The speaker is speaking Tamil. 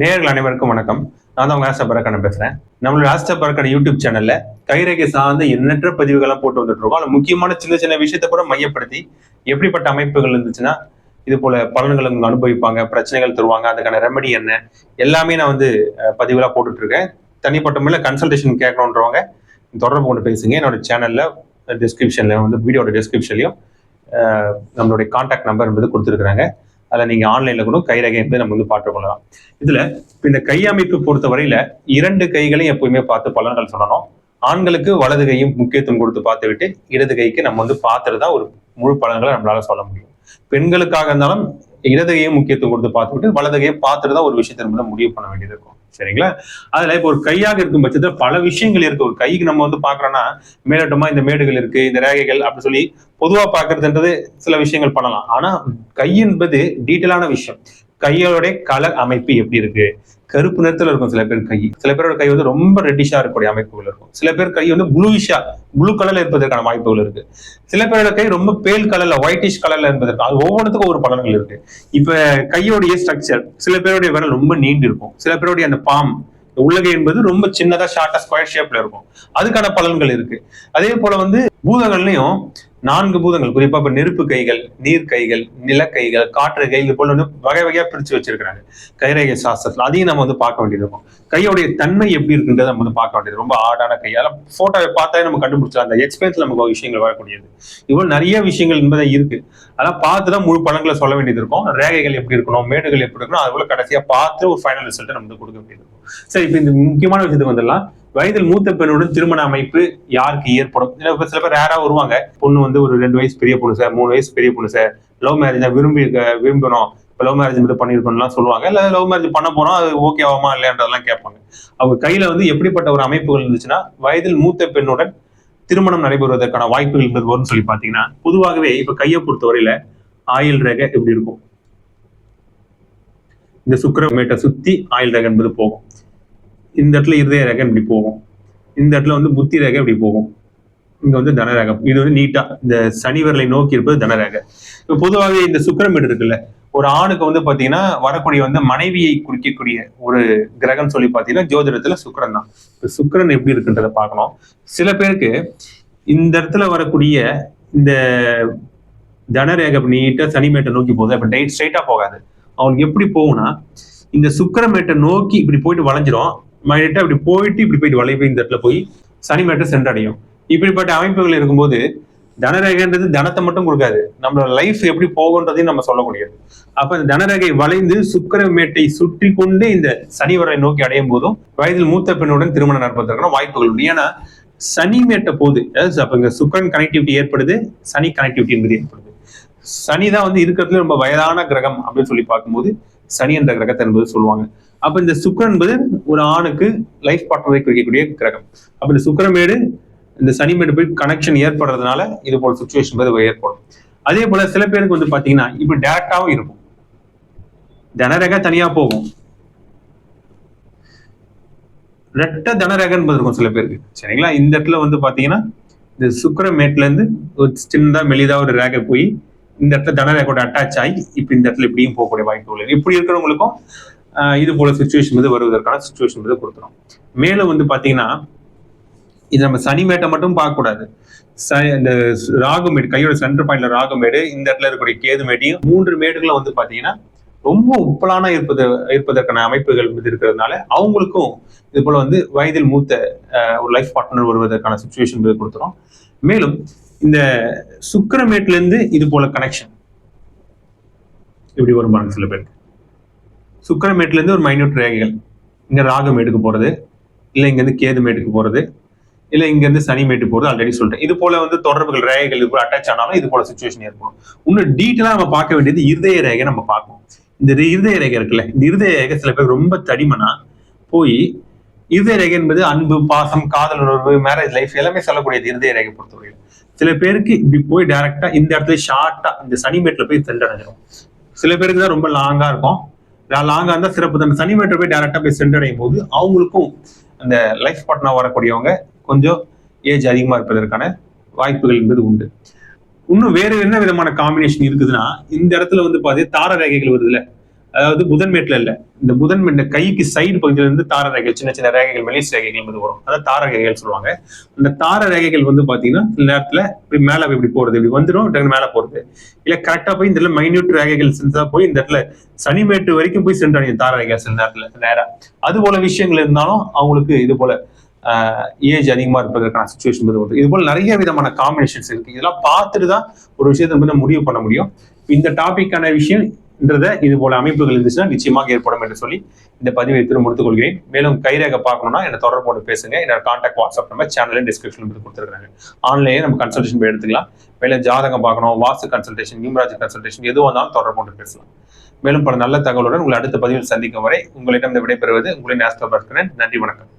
நேயர்கள் அனைவருக்கும் வணக்கம். நான் தான் உங்க ஆஸ்டர் பரக்கண்ணன் பேசுறேன். நம்மளோட ஆஸ்டர் பரக்கண்ணன் யூடியூப் சேனல்ல கைரேகை சார்ந்த எண்ணற்ற பதிவுகள்லாம் போட்டு வந்துட்டு இருக்கோம். அதுல முக்கியமான சின்ன சின்ன விஷயத்தை கூட மையப்படுத்தி எப்படிப்பட்ட அமைப்புகள் இருந்துச்சுன்னா இது போல பலன்களை அவங்க அனுபவிப்பாங்க, பிரச்சனைகள் தருவாங்க, அதுக்கான ரெமெடி என்ன, எல்லாமே நான் வந்து பதிவுகளா போட்டுட்டு இருக்கேன். தனிப்பட்ட முறையில் கன்சல்டேஷன் கேட்கணுன்றவங்க தொடர்பு கொண்டு பேசுங்க. என்னோட சேனல்ல டிஸ்கிரிப்ஷன்ல வந்து வீடியோட டிஸ்கிரிப்ஷன்லையும் நம்மளுடைய கான்டாக்ட் நம்பர் என்பது கொடுத்துருக்குறாங்க. அதை நீங்க ஆன்லைன்ல கூட கைரேகை என்பதை நம்ம வந்து பார்த்துக் கொள்ளலாம். இதுல இந்த கை அமைப்பு பொறுத்த வரையில 2 கைகளையும் எப்பவுமே பார்த்து பலன்கள் சொல்லணும். ஆண்களுக்கு வலது கையும் முக்கியத்துவம் கொடுத்து பார்த்து விட்டு இடது கைக்கு நம்ம வந்து பார்த்துட்டு தான் ஒரு முழு பலன்களை நம்மளால சொல்ல முடியும். பெண்களுக்காக இருந்தாலும் இடது கையும் முக்கியத்துவம் கொடுத்து பார்த்துவிட்டு வலது கையை பார்த்துட்டு தான் ஒரு விஷயத்தை நம்ம முடிவு பண்ண வேண்டியது இருக்கும். சரிங்களா? அதுல இப்போ ஒரு கையாக இருக்கும் பட்சத்துல பல விஷயங்கள் இருக்கு. ஒரு கைக்கு நம்ம வந்து பாக்குறோம்னா மேலோட்டமா இந்த மேடுகள் இருக்கு, இந்த ரேகைகள் அப்படி சொல்லி பொதுவா பாக்குறதுன்றது சில விஷயங்கள் பண்ணலாம். ஆனா கை என்பது டீட்டெயிலான விஷயம். கையோட கலர் அமைப்பு எப்படி இருக்கு, கருப்பு நிறத்துல இருக்கும் சில பேர் கை, சில பேரோட கை வந்து ரொம்ப ரெட்டிஷா இருக்கக்கூடிய அமைப்புகள் இருக்கும், சில பேர் கை வந்து ப்ளூ கலர்ல இருப்பதற்கான வாய்ப்புகள் இருக்கு, சில பேரோட கை ரொம்ப பேல் கலர்ல ஒயிட்டிஷ் கலர்ல இருப்பதற்கு, அது ஒவ்வொன்றுக்கும் ஒரு பலன்கள் இருக்கு. இப்ப கையோடைய ஸ்ட்ரக்சர், சில பேருடைய விரல் ரொம்ப நீண்டு இருக்கும், சில பேருடைய அந்த பாம் உள்ளகை என்பது ரொம்ப சின்னதா ஷார்ட்டா ஸ்கொயர் ஷேப்ல இருக்கும், அதுக்கான பலன்கள் இருக்கு. அதே போல வந்து பூதங்கள்லயும் 4 பூதங்கள், குறிப்பா இப்ப நெருப்பு கைகள், நீர் கைகள், நிலக்கைகள், காற்று கை, இது போல வந்து வகை வகையா பிரிச்சு வச்சிருக்கிறாங்க கைரேகை சாஸ்திரத்துல. அதையும் நம்ம வந்து பார்க்க வேண்டியது இருக்கும். கையோடைய தன்மை எப்படி இருக்குன்றத நம்ம வந்து பார்க்க வேண்டியது. ரொம்ப ஆடான கை, அதெல்லாம் போட்டோவை பார்த்தாலே நம்ம கண்டுபிடிச்சலாம். அந்த எக்ஸ்பீரியன்ஸ்ல நமக்கு விஷயங்கள் வரக்கூடியது. இவ்வளவு நிறைய விஷயங்கள் என்பதை இருக்கு. அதெல்லாம் பார்த்துதான் முழு பலன்களை சொல்ல வேண்டியது இருக்கும். ரேகைகள் எப்படி இருக்கணும், மேடுகள் எப்படி இருக்கணும், அது போல கடைசியா பார்த்து ஒரு ஃபைனல் ரிசல்ட்டை நம்ம வந்து கொடுக்க வேண்டியது இருக்கும். சரி, இப்ப இந்த முக்கியமான விஷயத்துக்கு வந்துடலாம். வயதில் மூத்த பெண்ணுடன் திருமண அமைப்பு யாருக்கு ஏற்படும்? சில பேர் ரேரா வருவாங்க. பொண்ணு வந்து ஒரு 2 வயசு பெரிய பொண்ணு சார், 3 வயசு பெரிய பொண்ணு சார், லவ் மேரேஜ் விரும்பணும், லவ் மேரேஜ் மட்டும் பண்ணிருக்கணும்லாம் சொல்லுவாங்க. இல்ல லவ் மேரேஜ் பண்ண போறோம், அது ஓகே ஆகுமா இல்லையான்றதெல்லாம் கேட்பாங்க. அவங்க கையில வந்து எப்படிப்பட்ட ஒரு அமைப்புகள் இருந்துச்சுன்னா வயதில் மூத்த பெண்ணுடன் திருமணம் நடைபெறுவதற்கான வாய்ப்புகள் வரும்னு சொல்லி பாத்தீங்கன்னா, பொதுவாகவே இப்ப கையை பொறுத்தவரையில ஆயில் ரேகை எப்படி இருக்கும்? இந்த சுக்கிரமேட்டை சுத்தி ஆயில் ரேகை என்பது போகும். இந்த இடத்துல இருதய ரேகை இப்படி போகும், இந்த இடத்துல வந்து புத்தி ரேகை இப்படி போகும், இங்க வந்து தனரேகை. இது வந்து நீட்டா இந்த சனி விரலை நோக்கி இருப்பது தனரேகை. இப்ப பொதுவாகவே இந்த சுக்கிரமேடு இருக்குல்ல, ஒரு ஆணுக்கு வந்து பாத்தீங்கன்னா வரக்கூடிய வந்து மனைவியை குறிக்கக்கூடிய ஒரு கிரகம் சொல்லி பாத்தீங்கன்னா ஜோதிடத்துல சுக்கிரன் தான். இப்ப சுக்கிரன் எப்படி இருக்குன்றத பார்க்கணும். சில பேருக்கு இந்த இடத்துல வரக்கூடிய இந்த தனரேகை நீட்டா சனிமேட்டை நோக்கி போகுது. அப்ப ஸ்ட்ரைட்டா போகாது. அவனுக்கு எப்படி போகும்னா இந்த சுக்கிரமேட்டை நோக்கி இப்படி போயிட்டு வளைஞ்சிரும், மைனட்டா இப்படி போயிட்டு இப்படி போயிட்டு வளைவு இந்த இடத்துல போய் சனிமேட்டை சென்றடையும். இப்படிப்பட்ட அமைப்புகள் இருக்கும்போது தனரேகைன்றது தனத்தை மட்டும் கொடுக்காது, நம்மளோட லைஃப் எப்படி போகுன்றதையும் நம்ம சொல்லக்கூடியது. அப்ப இந்த தனரேகை வளைந்து சுக்கிரமேட்டை சுற்றி கொண்டு இந்த சனி வரலை நோக்கி அடையும் போதும் வயதில் மூத்த பெண்ணுடன் திருமணம் நடப்பதற்கான வாய்ப்புகள் உண்டு. ஏன்னா சனி மேட்ட போது, அப்ப இங்க சுக்கிரன் கனெக்டிவிட்டி ஏற்படுது, சனி கனெக்டிவிட்டி என்பது ஏற்படுது. சனி தான் வந்து இருக்கிறதுல ரொம்ப வயதான கிரகம் அப்படின்னு சொல்லி பார்க்கும்போது சனி என்ற கிரகத்தை என்பது சொல்லுவாங்க. அப்ப இந்த சுக்கிரன் என்பது ஒரு ஆணுக்கு லைஃப் பார்ட்னரை குறிக்கக்கூடிய கிரகம். அப்ப இந்த சுக்கிரமேடு இந்த சனிமேடு போய் கனெக்ஷன் ஏற்படுறதுனால இது போல சுச்சுவேஷன் ஏற்படும். அதே போல சில பேருக்கு வந்து பாத்தீங்கன்னா இப்ப டைரக்டாவும் இருக்கும், தனரேகை தனியா போகும், ரெட்ட தனரேகை என்பது இருக்கும் சில பேருக்கு. சரிங்களா? இந்த இடத்துல வந்து பாத்தீங்கன்னா இந்த சுக்கிரமேட்ல இருந்து ஒரு சின்னதா மெலிதா ஒரு ரேகை போய் இந்த இடத்துல தனரேகையோட அட்டாச் ஆகி இப்ப இந்த இடத்துல இப்படியும் போகக்கூடிய வாய்ப்புகள். இப்படி இருக்கிறவங்களுக்கும் இது போல சுச்சுவேஷன் வருவதற்கான சுச்சுவேஷன் கொடுத்துரும். மேலும் வந்து பாத்தீங்கன்னா இது நம்ம சனிமேட்டை மட்டும் பார்க்க கூடாது. இந்த ராகுமேடு, கையோட சென்டர் பாயிண்ட்ல ராகுமேடு, இந்த இடத்துல இருக்கக்கூடிய கேதுமேட்டையும் 3 மேடுகளும் வந்து பாத்தீங்கன்னா ரொம்ப உப்பலான இருப்பதற்கான அமைப்புகள் இருக்கிறதுனால அவங்களுக்கும் இது போல வந்து வயதில் மூத்த ஒரு லைஃப் பார்ட்னர் வருவதற்கான சுச்சுவேஷன் கொடுத்துரும். மேலும் இந்த சுக்கிரமேட்ல இருந்து இது போல கனெக்ஷன் இப்படி வருமானம் சில பேருக்கு. சுக்கிரமேட்ல இருந்து ஒரு மைன்யூட் ரேகைகள் இங்க ராகுமேட்டுக்கு போறது, இல்ல இங்க இருந்து கேதுமேட்டுக்கு போறது, இல்ல இங்க இருந்து சனிமேட்டு போறது ஆல்ரெடி சொல்லிட்டேன். இது போல வந்து தொடர்புகள் ரேகைகள் இது போல அட்டாச் ஆனாலும் இது போல சுச்சுவேஷன் ஏற்படும். இன்னும் டீட்டெயிலா நம்ம பார்க்க வேண்டியது இருதய ரேகை. நம்ம பார்க்கணும் இந்த இருதய ரேகை இருக்குல்ல, இந்த இருதய ரேகை சில பேர் ரொம்ப தடிமனா போய், இருதய ரேகை என்பது அன்பு, பாசம், காதல் உணர்வு, மேரேஜ் லைஃப் எல்லாமே சொல்லக்கூடியது இருதய ரேகை பொறுத்தவரையில். சில பேருக்கு இப்படி போய் டைரக்டா இந்த இடத்துல ஷார்ட்டா இந்த சனிமேட்ல போய் சென்றடைஞ்சிடும். சில பேருக்கு தான் ரொம்ப லாங்கா இருக்கும். லாங்கா இருந்தா சிறப்பு தான். சனிமேட்டை போய் டைரக்டா போய் சென்றடையும் போது அவங்களுக்கும் அந்த லைஃப் பார்ட்னர் வரக்கூடியவங்க கொஞ்சம் ஏஜ் அதிகமா இருப்பதற்கான வாய்ப்புகள் என்பது உண்டு. இன்னும் வேற என்ன விதமான காம்பினேஷன் இருக்குதுன்னா இந்த இடத்துல வந்து பாத்தீங்கன்னா தார ரேகைகள் வருதுல்ல, அதாவது புதன்மேட்ல இல்ல, இந்த புதன்மேட்ல கைக்கு சைடு பகுதியில இருந்து தார ரேகைகள், சின்ன சின்ன ரேகைகள், மெலிஸ் ரேகைகள் வந்து வரும். அதாவது தார ரேகைகள் சொல்லுவாங்க. அந்த தார ரேகைகள் வந்து பாத்தீங்கன்னா இந்த நேரத்துல இப்படி மேல இப்படி போறது, இப்படி வந்துடும், மேல போறது. இல்ல கரெக்டா போய் இந்த இடத்துல மைன்யூட் ரேகைகள் சென்றா போய் இந்த இடத்துல சனிமேட்டு வரைக்கும் போய் சென்றாங்க தார ரேகைகள் சில நேரத்துல நேரா. அது போல விஷயங்கள் இருந்தாலும் அவங்களுக்கு இது போல ஏஜ் அதிகமா இருப்பதற்கான சுச்சுவேஷன் வருது. இது போல நிறைய விதமான காம்பினேஷன்ஸ் இருக்கு. இதெல்லாம் பார்த்துட்டு தான் ஒரு விஷயத்தை வந்து முடிவு பண்ண முடியும். இந்த டாபிக்கான விஷயம்ன்றத இது போல அமைப்புகள் இருந்துச்சுன்னா நிச்சயமாக ஏற்படும் என்று சொல்லி இந்த பதிவை முடித்துக் கொள்கிறேன். மேலும் கைரேகை பார்க்கணும்னா என்ன தொடர்பு கொண்டு பேசுங்க. என்னோட கான்டாக்ட் வாட்ஸ்அப் நம்பர் சேனல்ல டிஸ்கிரிப்ஷன் கொடுத்துருக்காங்க. ஆன்லைனே நம்ம கன்சல்டேஷன் போய் எடுத்துக்கலாம். மேலும் ஜாதகம் பார்க்கணும், வாஸ்து கன்சல்டேஷன், நியூமராலஜி கன்சல்டேஷன் எதுவும் வந்தாலும் தொடர்பு கொண்டு பேசலாம். மேலும் பல நல்ல தகவலுடன் உங்களை அடுத்த பதிவில் சந்திக்கும் வரை உங்களிடம் விடைபெறுவது உங்களின் ஆஸ்ட்ரோ பார்க்கிறேன். நன்றி, வணக்கம்.